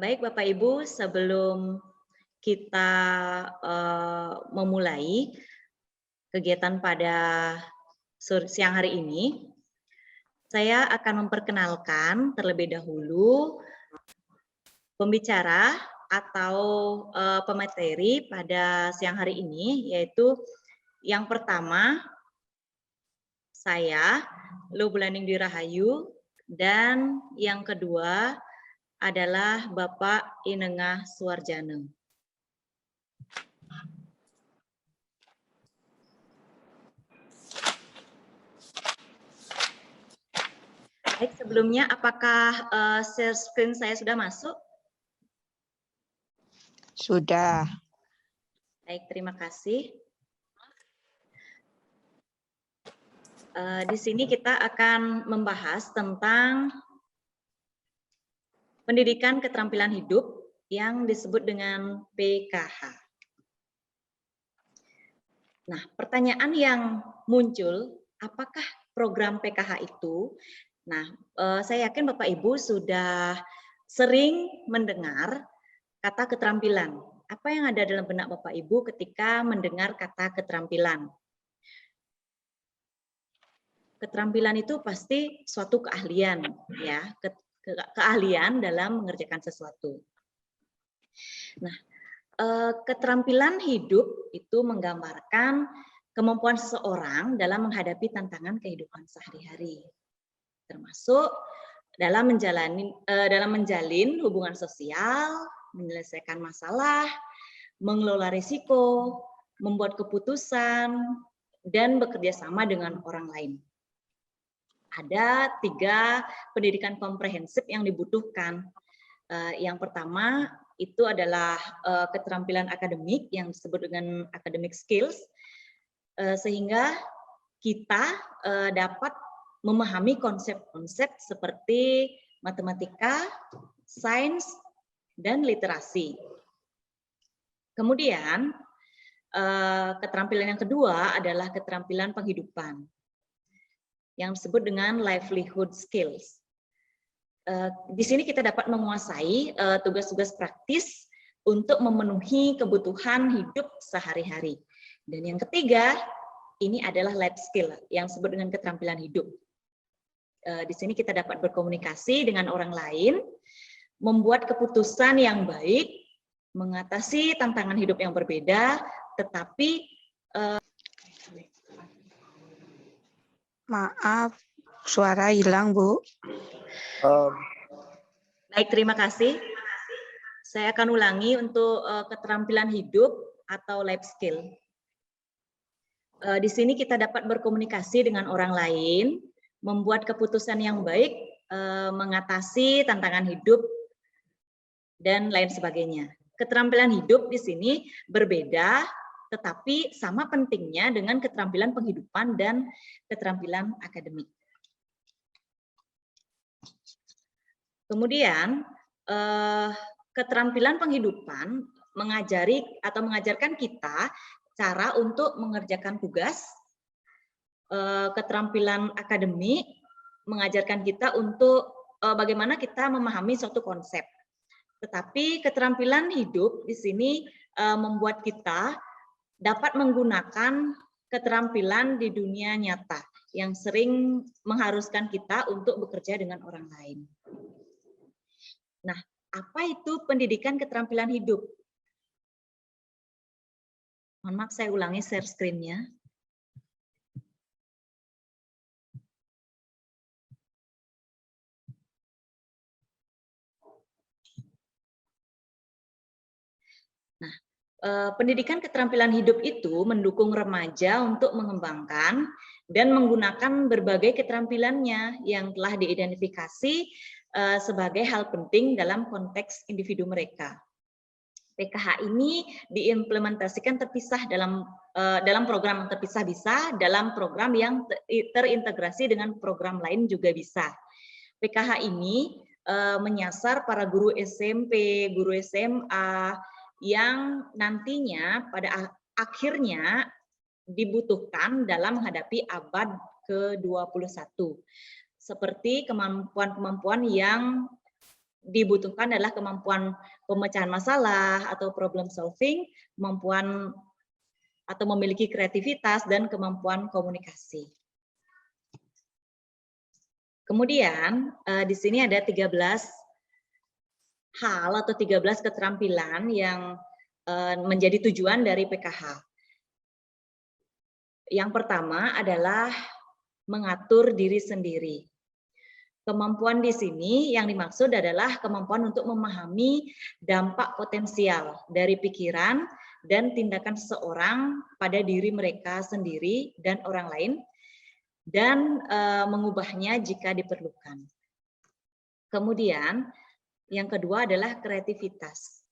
Baik Bapak Ibu, sebelum kita memulai kegiatan pada siang hari ini, saya akan memperkenalkan terlebih dahulu pembicara atau pemateri pada siang hari ini, yaitu yang pertama saya, Lubulaning Dirahayu, dan yang kedua adalah Bapak Inengah Suwarjana. Baik, sebelumnya apakah share screen saya sudah masuk? Sudah. Baik, terima kasih. Di sini kita akan membahas tentang pendidikan keterampilan hidup yang disebut dengan PKH. Nah, pertanyaan yang muncul, apakah program PKH itu? Nah, saya yakin Bapak Ibu sudah sering mendengar kata keterampilan. Apa yang ada dalam benak Bapak Ibu ketika mendengar kata keterampilan? Keterampilan itu pasti suatu keahlian, ya, keahlian dalam mengerjakan sesuatu. Nah, keterampilan hidup itu menggambarkan kemampuan seseorang dalam menghadapi tantangan kehidupan sehari-hari, termasuk dalam menjalin hubungan sosial, menyelesaikan masalah, mengelola risiko, membuat keputusan, dan bekerja sama dengan orang lain. Ada 3 pendidikan komprehensif yang dibutuhkan. Yang pertama itu adalah keterampilan akademik yang disebut dengan academic skills, sehingga kita dapat memahami konsep-konsep seperti matematika, sains, dan literasi. Kemudian keterampilan yang kedua adalah keterampilan penghidupan yang disebut dengan livelihood skills. Di sini kita dapat menguasai tugas-tugas praktis untuk memenuhi kebutuhan hidup sehari-hari. Dan yang ketiga, ini adalah life skill yang disebut dengan keterampilan hidup. Di sini kita dapat berkomunikasi dengan orang lain, membuat keputusan yang baik, mengatasi tantangan hidup yang berbeda, tetapi Maaf, suara hilang, Bu. Baik, terima kasih. Saya akan ulangi untuk keterampilan hidup atau life skill. Di sini kita dapat berkomunikasi dengan orang lain, membuat keputusan yang baik, mengatasi tantangan hidup, dan lain sebagainya. Keterampilan hidup di sini berbeda, tetapi sama pentingnya dengan keterampilan penghidupan dan keterampilan akademik. Kemudian, keterampilan penghidupan mengajari atau mengajarkan kita cara untuk mengerjakan tugas. Keterampilan akademik mengajarkan kita untuk bagaimana kita memahami suatu konsep. Tetapi keterampilan hidup di sini membuat kita dapat menggunakan keterampilan di dunia nyata yang sering mengharuskan kita untuk bekerja dengan orang lain. Nah, apa itu pendidikan keterampilan hidup? Mohon maaf, saya ulangi share screen-nya. Nah, pendidikan keterampilan hidup itu mendukung remaja untuk mengembangkan dan menggunakan berbagai keterampilannya yang telah diidentifikasi sebagai hal penting dalam konteks individu mereka. PKH ini diimplementasikan terpisah dalam program yang terpisah bisa, dalam program yang terintegrasi dengan program lain juga bisa. PKH ini menyasar para guru SMP, guru SMA, yang nantinya pada akhirnya dibutuhkan dalam menghadapi abad ke-21. Seperti kemampuan-kemampuan yang dibutuhkan adalah kemampuan pemecahan masalah atau problem solving, kemampuan atau memiliki kreativitas, dan kemampuan komunikasi. Kemudian di sini ada 13 hal atau 13 keterampilan yang menjadi tujuan dari PKH. Yang pertama adalah mengatur diri sendiri. Kemampuan di sini yang dimaksud adalah kemampuan untuk memahami dampak potensial dari pikiran dan tindakan seseorang pada diri mereka sendiri dan orang lain, dan mengubahnya jika diperlukan. Kemudian yang kedua adalah kreativitas.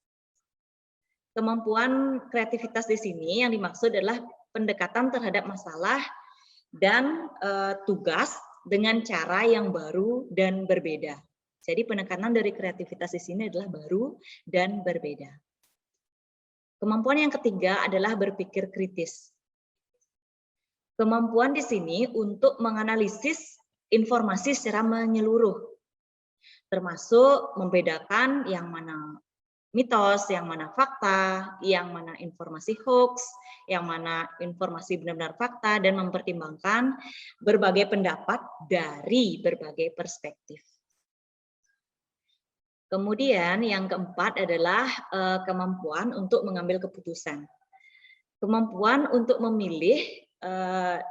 Kemampuan kreativitas di sini yang dimaksud adalah pendekatan terhadap masalah dan tugas dengan cara yang baru dan berbeda. Jadi penekanan dari kreativitas di sini adalah baru dan berbeda. Kemampuan yang ketiga adalah berpikir kritis. Kemampuan di sini untuk menganalisis informasi secara menyeluruh, termasuk membedakan yang mana mitos, yang mana fakta, yang mana informasi hoax, yang mana informasi benar-benar fakta, dan mempertimbangkan berbagai pendapat dari berbagai perspektif. Kemudian yang keempat adalah kemampuan untuk mengambil keputusan. Kemampuan untuk memilih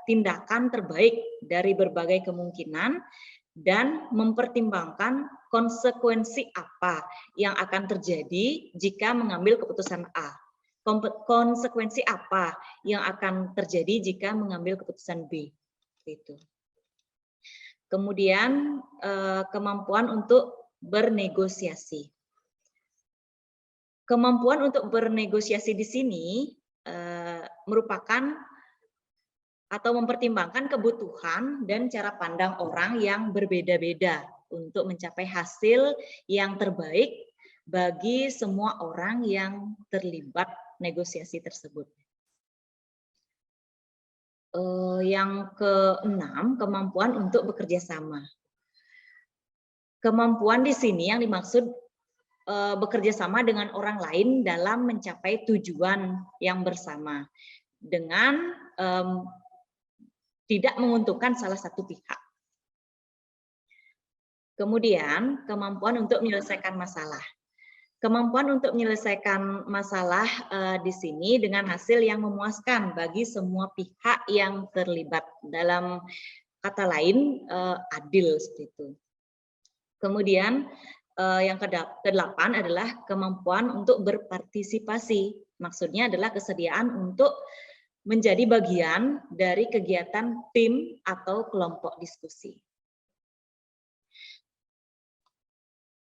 tindakan terbaik dari berbagai kemungkinan dan mempertimbangkan konsekuensi apa yang akan terjadi jika mengambil keputusan A. Konsekuensi apa yang akan terjadi jika mengambil keputusan B. Itu. Kemudian kemampuan untuk bernegosiasi. Kemampuan untuk bernegosiasi di sini merupakan atau mempertimbangkan kebutuhan dan cara pandang orang yang berbeda-beda untuk mencapai hasil yang terbaik bagi semua orang yang terlibat negosiasi tersebut. Yang keenam, kemampuan untuk bekerja sama. Kemampuan di sini yang dimaksud bekerja sama dengan orang lain dalam mencapai tujuan yang bersama dengan tidak menguntungkan salah satu pihak. Kemudian, kemampuan untuk menyelesaikan masalah. Kemampuan untuk menyelesaikan masalah di sini dengan hasil yang memuaskan bagi semua pihak yang terlibat. Dalam kata lain, adil seperti itu. Kemudian, yang kedelapan adalah kemampuan untuk berpartisipasi. Maksudnya adalah kesediaan untuk menjadi bagian dari kegiatan tim atau kelompok diskusi.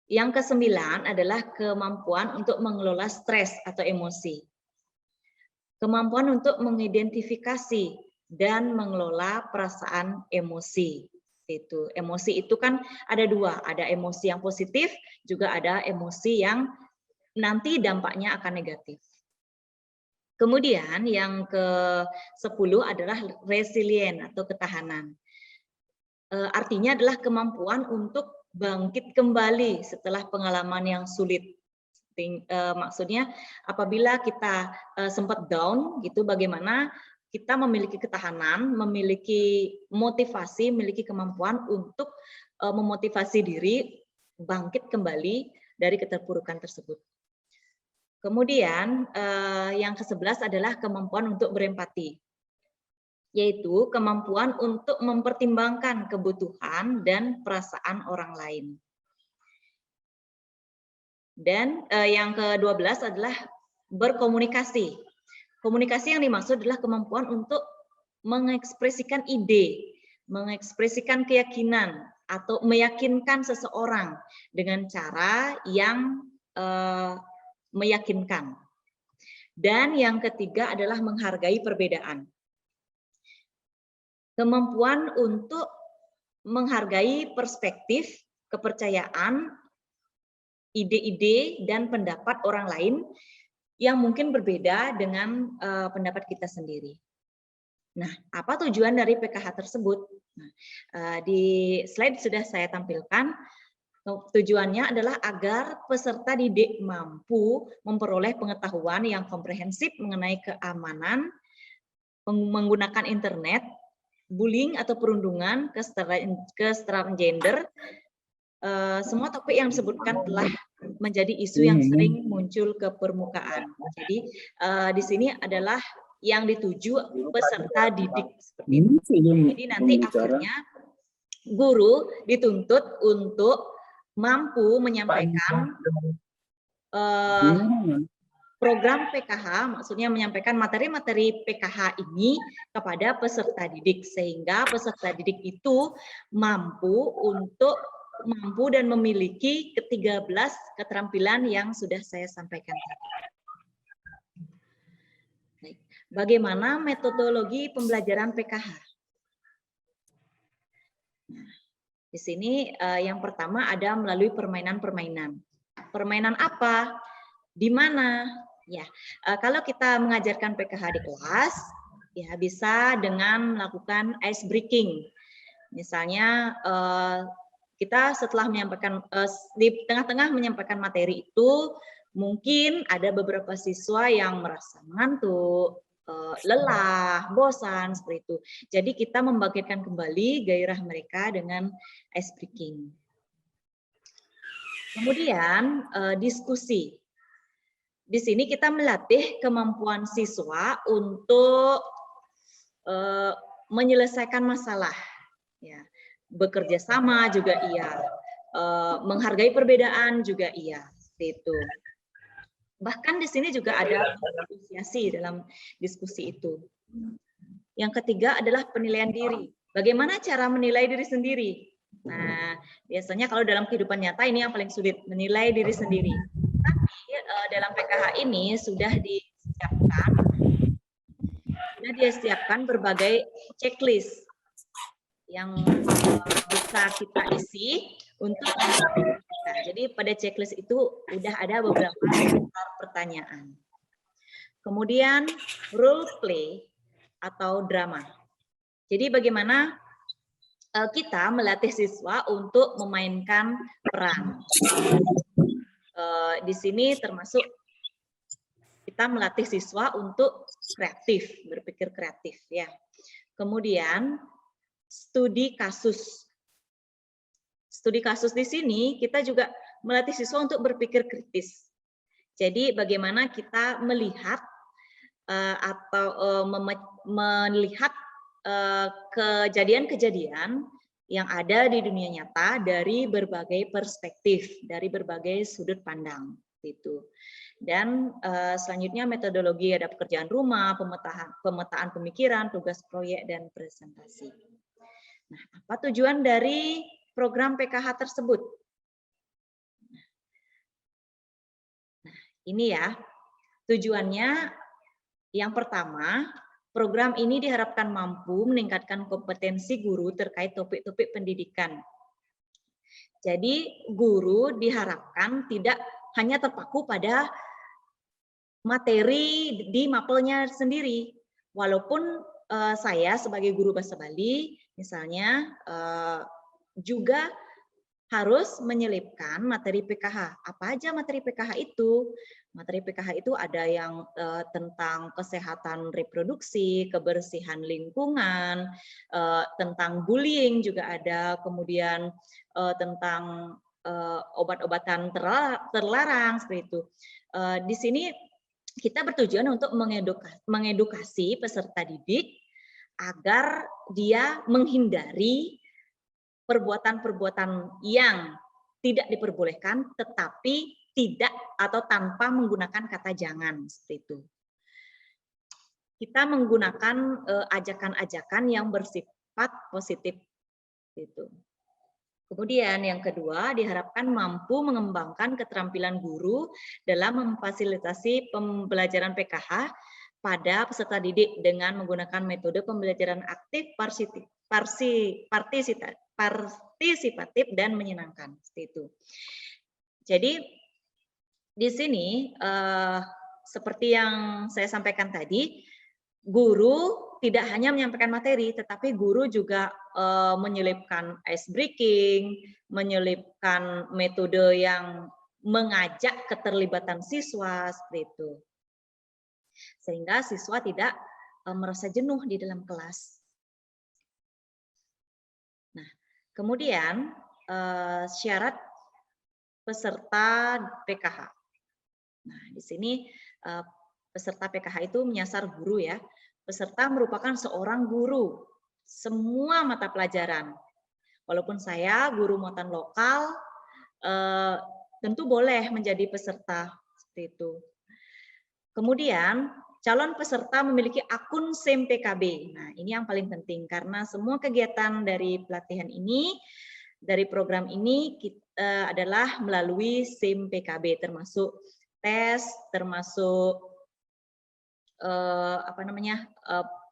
Yang kesembilan adalah kemampuan untuk mengelola stres atau emosi. Kemampuan untuk mengidentifikasi dan mengelola perasaan emosi. Emosi itu kan ada dua, ada emosi yang positif, juga ada emosi yang nanti dampaknya akan negatif. Kemudian yang ke-10 adalah resilient atau ketahanan. Artinya adalah kemampuan untuk bangkit kembali setelah pengalaman yang sulit. Maksudnya apabila kita sempat down gitu, bagaimana kita memiliki ketahanan, memiliki motivasi, memiliki kemampuan untuk memotivasi diri bangkit kembali dari keterpurukan tersebut. Kemudian yang ke-11 adalah kemampuan untuk berempati, yaitu kemampuan untuk mempertimbangkan kebutuhan dan perasaan orang lain. Dan yang ke-12 adalah berkomunikasi. Komunikasi yang dimaksud adalah kemampuan untuk mengekspresikan ide, mengekspresikan keyakinan, atau meyakinkan seseorang dengan cara yang meyakinkan. Dan yang ketiga adalah menghargai perbedaan. Kemampuan untuk menghargai perspektif, kepercayaan, ide-ide, dan pendapat orang lain yang mungkin berbeda dengan pendapat kita sendiri. Nah, apa tujuan dari PKH tersebut? Nah, di slide sudah saya tampilkan. Tujuannya adalah agar peserta didik mampu memperoleh pengetahuan yang komprehensif mengenai keamanan, menggunakan internet, bullying atau perundungan, kesetaraan gender. Semua topik yang disebutkan telah menjadi isu yang sering muncul ke permukaan. Jadi di sini adalah yang dituju peserta didik seperti itu. Jadi nanti akhirnya guru dituntut untuk mampu menyampaikan program PKH, maksudnya menyampaikan materi-materi PKH ini kepada peserta didik, sehingga peserta didik itu mampu dan memiliki ke-13 keterampilan yang sudah saya sampaikan tadi. Bagaimana metodologi pembelajaran PKH? Nah, di sini yang pertama ada melalui permainan-permainan. Permainan apa? Di mana? Ya, kalau kita mengajarkan PKH di kelas, ya bisa dengan melakukan ice breaking. Misalnya kita setelah menyampaikan di tengah-tengah menyampaikan materi itu, mungkin ada beberapa siswa yang merasa ngantuk, lelah, bosan, seperti itu. Jadi kita membangkitkan kembali gairah mereka dengan ice breaking. Kemudian diskusi. Di sini kita melatih kemampuan siswa untuk menyelesaikan masalah. Ya, bekerja sama juga iya, menghargai perbedaan juga iya, seperti itu. Bahkan di sini juga ada negosiasi dalam diskusi itu. Yang ketiga adalah penilaian diri. Bagaimana cara menilai diri sendiri? Nah, biasanya kalau dalam kehidupan nyata ini yang paling sulit, menilai diri sendiri. Tapi dalam PKH ini sudah disiapkan berbagai checklist yang bisa kita isi untuk kita. Jadi pada checklist itu udah ada beberapa pertanyaan. Kemudian role play atau drama. Jadi bagaimana kita melatih siswa untuk memainkan peran. Di sini termasuk kita melatih siswa untuk kreatif, berpikir kreatif ya. Kemudian studi kasus. Studi kasus di sini kita juga melatih siswa untuk berpikir kritis. Jadi bagaimana kita melihat atau melihat kejadian-kejadian yang ada di dunia nyata dari berbagai perspektif, dari berbagai sudut pandang itu. Dan selanjutnya metodologi ada pekerjaan rumah, pemetaan pemikiran, tugas proyek dan presentasi. Nah, apa tujuan dari program PKH tersebut? Nah, ini ya tujuannya. Yang pertama, program ini diharapkan mampu meningkatkan kompetensi guru terkait topik-topik pendidikan. Jadi guru diharapkan tidak hanya terpaku pada materi di mapelnya sendiri. Walaupun saya sebagai guru bahasa Bali misalnya juga harus menyelipkan materi PKH. Apa aja materi PKH itu? Materi PKH itu ada yang tentang kesehatan reproduksi, kebersihan lingkungan, tentang bullying juga ada, kemudian tentang obat-obatan terlarang seperti itu. Di sini kita bertujuan untuk mengedukasi peserta didik agar dia menghindari perbuatan-perbuatan yang tidak diperbolehkan, tetapi tidak atau tanpa menggunakan kata jangan, seperti itu. Kita menggunakan ajakan-ajakan yang bersifat positif, gitu. Kemudian yang kedua, diharapkan mampu mengembangkan keterampilan guru dalam memfasilitasi pembelajaran PKH pada peserta didik dengan menggunakan metode pembelajaran aktif, partisipatif dan menyenangkan, seperti itu. Jadi di sini seperti yang saya sampaikan tadi, guru tidak hanya menyampaikan materi, tetapi guru juga menyelipkan ice breaking, menyelipkan metode yang mengajak keterlibatan siswa seperti itu. Sehingga siswa tidak merasa jenuh di dalam kelas. Nah, kemudian syarat peserta PKH. Nah, di sini peserta PKH itu menyasar guru ya. Peserta merupakan seorang guru semua mata pelajaran. Walaupun saya guru muatan lokal, tentu boleh menjadi peserta seperti itu. Kemudian calon peserta memiliki akun SIM PKB. Nah, ini yang paling penting karena semua kegiatan dari pelatihan ini, dari program ini adalah melalui SIM PKB, termasuk tes, termasuk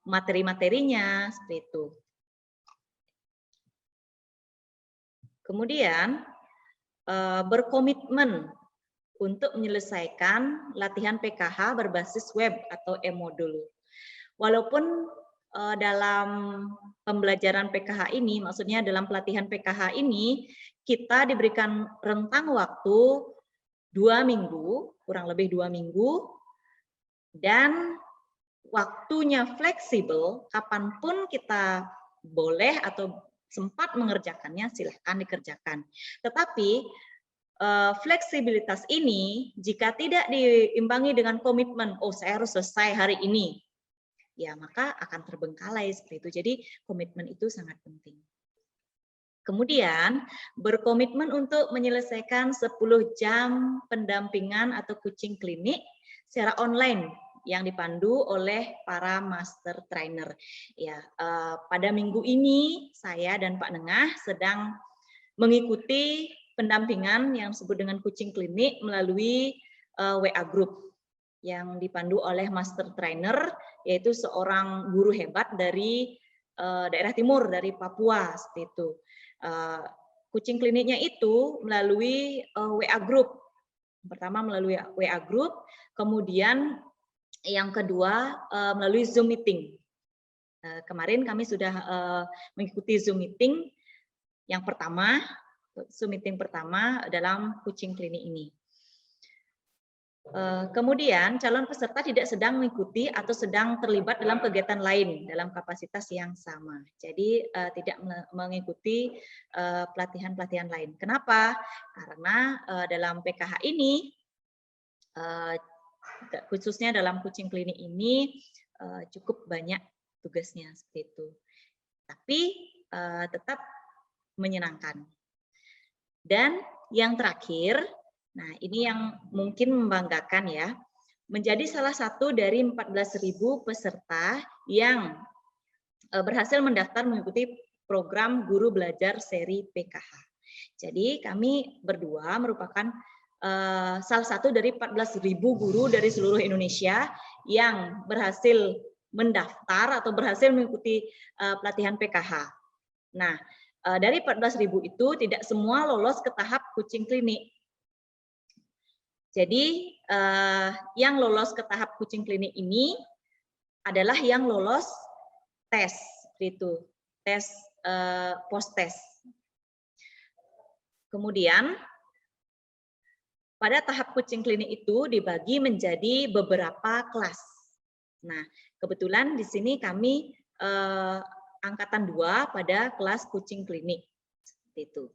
materi-materinya seperti itu. Kemudian berkomitmen untuk menyelesaikan latihan PKH berbasis web atau e-modul. Walaupun dalam pembelajaran PKH ini, maksudnya dalam pelatihan PKH ini, kita diberikan rentang waktu 2 minggu, kurang lebih 2 minggu, dan waktunya fleksibel, kapanpun kita boleh atau sempat mengerjakannya, silahkan dikerjakan. Tetapi fleksibilitas ini jika tidak diimbangi dengan komitmen, oh saya harus selesai hari ini, ya maka akan terbengkalai seperti itu. Jadi komitmen itu sangat penting. Kemudian berkomitmen untuk menyelesaikan 10 jam pendampingan atau coaching klinik secara online yang dipandu oleh para master trainer. Ya, pada minggu ini saya dan Pak Nengah sedang mengikuti pendampingan yang disebut dengan coaching klinik melalui WA group yang dipandu oleh master trainer, yaitu seorang guru hebat dari daerah timur, dari Papua seperti itu. Coaching kliniknya itu melalui WA group. Pertama melalui WA group, kemudian yang kedua melalui Zoom meeting. Kemarin kami sudah mengikuti Zoom meeting yang pertama, Zoom meeting pertama dalam coaching klinik ini. Kemudian calon peserta tidak sedang mengikuti atau sedang terlibat dalam kegiatan lain dalam kapasitas yang sama. Jadi tidak mengikuti pelatihan-pelatihan lain. Kenapa? Karena dalam PKH ini, khususnya dalam coaching klinik ini cukup banyak tugasnya seperti itu. Tapi tetap menyenangkan. Dan yang terakhir, nah ini yang mungkin membanggakan ya, menjadi salah satu dari 14.000 peserta yang berhasil mendaftar mengikuti program Guru Belajar seri PKH. Jadi kami berdua merupakan salah satu dari 14.000 guru dari seluruh Indonesia yang berhasil mendaftar atau berhasil mengikuti pelatihan PKH. Nah, dari 14.000 itu tidak semua lolos ke tahap coaching klinik. Jadi yang lolos ke tahap coaching klinik ini adalah yang lolos tes, itu tes post test. Kemudian pada tahap coaching klinik itu dibagi menjadi beberapa kelas. Nah, kebetulan di sini kami angkatan 2 pada kelas coaching klinik. Seperti itu.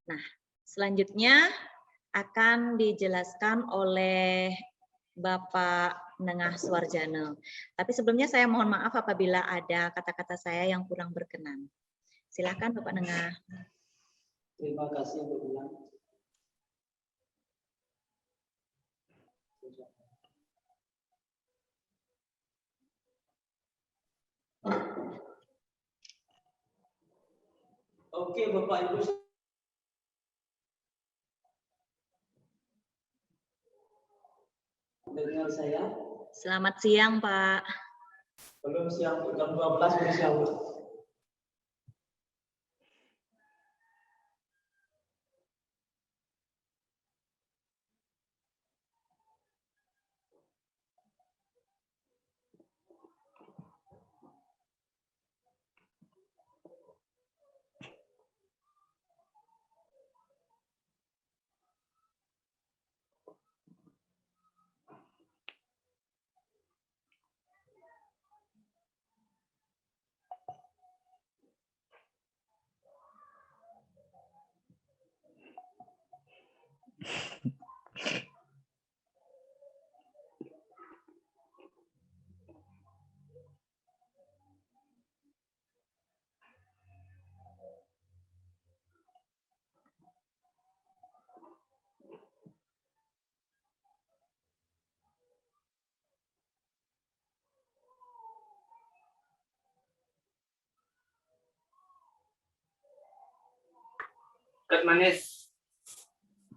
Nah, selanjutnya akan dijelaskan oleh Bapak Nengah Suwarjana. Tapi sebelumnya saya mohon maaf apabila ada kata-kata saya yang kurang berkenan. Silakan Bapak Nengah. Terima kasih Bu Ilang. Oke, Bapak Ibu. Dengar saya? Selamat siang, Pak. Belum siang, jam 12 baru siang. Kat manis.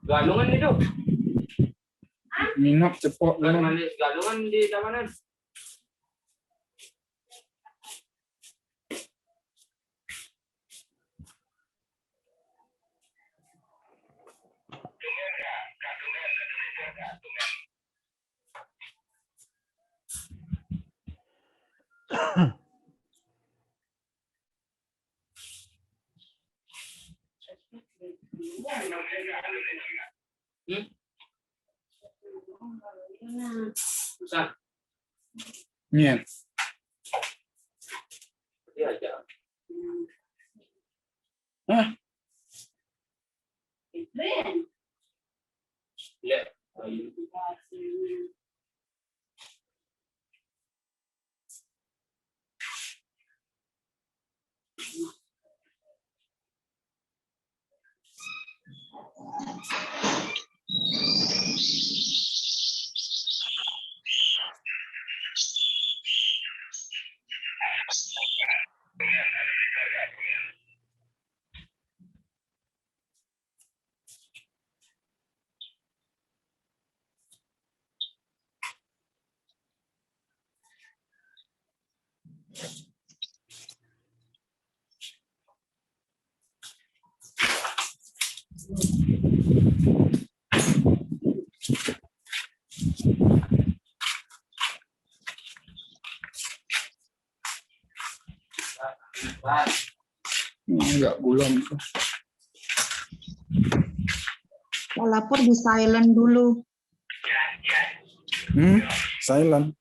Galungan itu. Minyak cepok Kat dulu. manis galungan di tabanan. Susah. Iya. Dia aja. Hah? Lihat. Enggak belum. Mau lapor di silent dulu. Silent.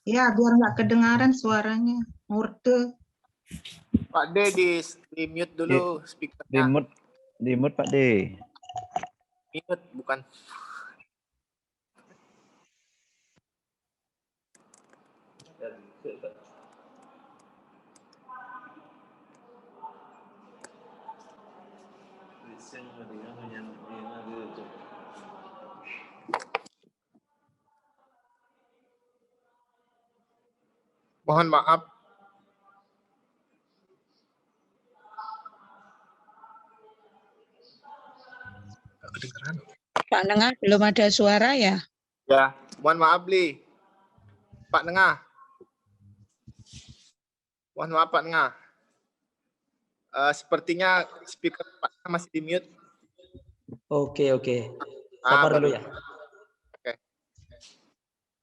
Ya, biar nggak kedengaran suaranya. Murte. Pak D di mute dulu speakernya. Di mute Pak D. Mute bukan. Mohon maaf. Nggak kedengeran. Pak Nengah belum ada suara ya? Ya, mohon maaf Li. Pak Nengah. Mohon maaf Pak Nengah. Sepertinya speaker Pak Nengah masih di mute. Oke. Sabar dulu ya. Oke.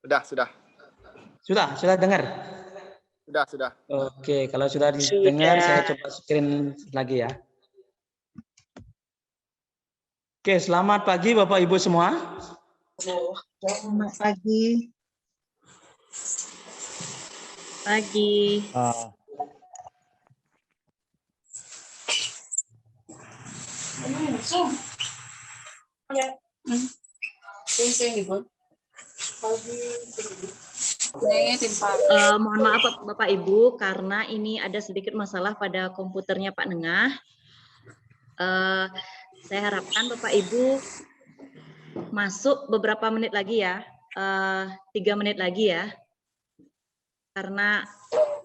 Sudah. Sudah dengar? Sudah. Oke, kalau sudah didengar saya coba screen lagi ya. Oke, selamat pagi Bapak Ibu semua. Selamat pagi. Pagi. Mohon maaf Bapak Ibu karena ini ada sedikit masalah pada komputernya Pak Nengah. Saya harapkan Bapak Ibu masuk beberapa menit lagi ya, 3 menit lagi ya, karena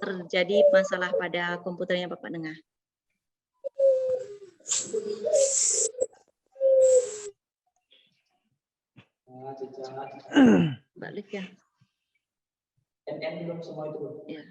terjadi masalah pada komputernya Bapak Nengah. Balik ya. NN belum semua itu. Ya.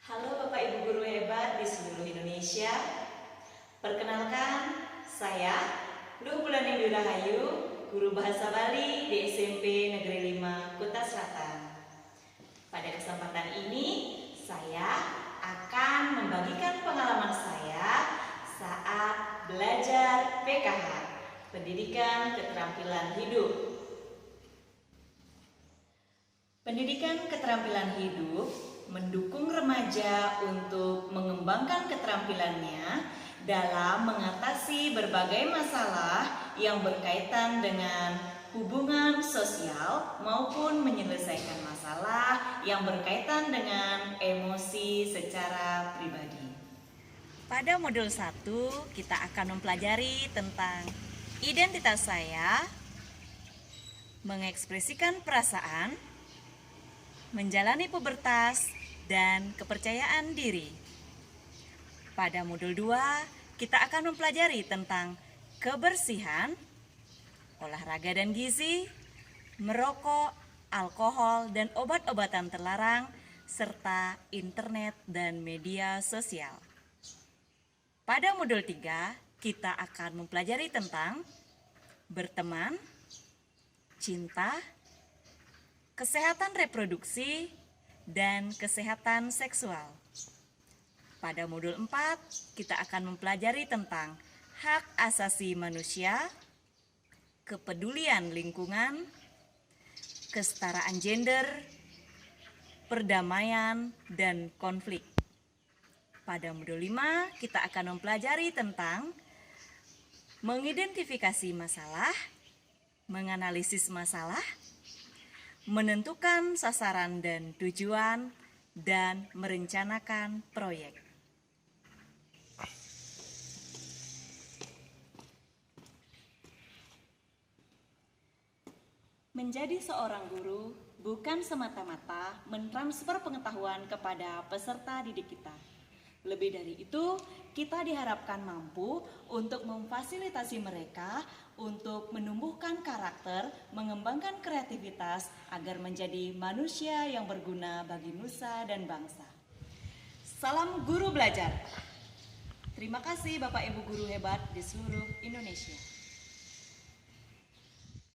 Halo Bapak Ibu guru hebat di seluruh Indonesia. Perkenalkan, saya Luh Bulaning Rahayu, guru bahasa Bali di SMP Negeri 5 Kuta Selatan. Pada kesempatan ini, saya akan membagikan pengalaman saya saat belajar PKH, Pendidikan Keterampilan Hidup. Pendidikan keterampilan hidup mendukung remaja untuk mengembangkan keterampilannya dalam mengatasi berbagai masalah yang berkaitan dengan hubungan sosial maupun menyelesaikan masalah yang berkaitan dengan emosi secara pribadi. Pada modul 1, kita akan mempelajari tentang identitas saya, mengekspresikan perasaan, menjalani pubertas, dan kepercayaan diri. Pada modul 2, kita akan mempelajari tentang kebersihan, olahraga dan gizi, merokok, alkohol, dan obat-obatan terlarang, serta internet dan media sosial. Pada modul 3, kita akan mempelajari tentang berteman, cinta, kesehatan reproduksi, dan kesehatan seksual. Pada modul 4, kita akan mempelajari tentang hak asasi manusia, kepedulian lingkungan, kesetaraan gender, perdamaian, dan konflik. Pada modul 5, kita akan mempelajari tentang mengidentifikasi masalah, menganalisis masalah, menentukan sasaran dan tujuan, dan merencanakan proyek. Menjadi seorang guru bukan semata-mata mentransfer pengetahuan kepada peserta didik kita. Lebih dari itu, kita diharapkan mampu untuk memfasilitasi mereka untuk menumbuhkan karakter, mengembangkan kreativitas agar menjadi manusia yang berguna bagi nusa dan bangsa. Salam guru belajar. Terima kasih Bapak Ibu guru hebat di seluruh Indonesia.